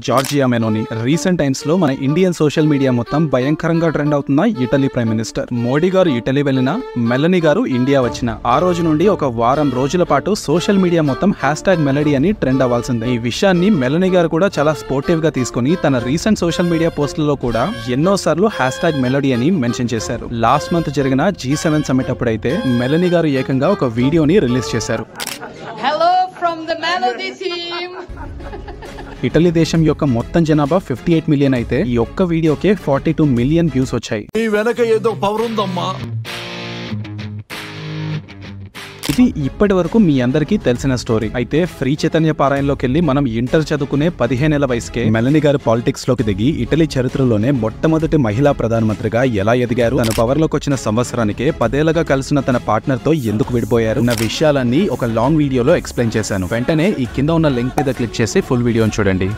Georgia Meloni. Recent times లో మన Indian social media మొత్తం భయంకరంగా ట్రెండ్ అవుతున్న ఇటలీ ప్రైమ్ మినిస్టర్. మోడీ గారు ఇటలీ వెళ్ళినా, మెలనీ గారు ఇండియా వచ్చిన ఆ రోజు నుండి ఒక వారం రోజుల పాటు సోషల్ మీడియా మొత్తం #మెలడీ అని ట్రెండ్ అవ్వాల్సిందే. ఈ విషయాన్ని మెలనీ గారు కూడా చాలా స్పోర్టివ్ గా తీసుకుని తన రీసెంట్ సోషల్ మీడియా పోస్టులలో కూడా ఎన్నోసార్లు #మెలడీ అని మెన్షన్ చేశారు. లాస్ట్ మంత్ జరిగిన G7 సమిట్ అప్పుడైతే మెలనీ గారు ఏకంగా ఒక వీడియోని రిలీజ్ చేశారు. Hello from the Melody team. Italy దేశం యొక్క మొత్తం జనాభా 58 మిలియన్ అయితే ఈ ఒక్క వీడియోకే 42 మిలియన్ వ్యూస్ వచ్చాయి. ఈ వెనక ఏదో పవర్ ఉందమ్మా. ఇది ఇప్పటి వరకు మీ అందరికీ తెలిసిన స్టోరీ. అయితే ఫ్రీ చైతన్య పారాయణలోకి వెళ్లి మనం ఇంటర్ చదువుకునే 15 ఏళ్ల వయసుకే మెలనీ గారు పాలిటిక్స్ లోకి దిగి ఇటలీ చరిత్రలోనే మొట్టమొదటి మహిళా ప్రధానమంత్రిగా ఎలా ఎదిగారు, తన పవర్ లోకి వచ్చిన సంవత్సరానికే 10 ఏళ్లుగా కలిసిన తన పార్ట్నర్ తో ఎందుకు విడిపోయారు అన్న విషయాలన్నీ ఒక లాంగ్ వీడియోలో ఎక్స్ప్లెయిన్ చేశాను. వెంటనే ఈ కింద ఉన్న లింక్ మీద క్లిక్ చేసి ఫుల్ వీడియోని చూడండి.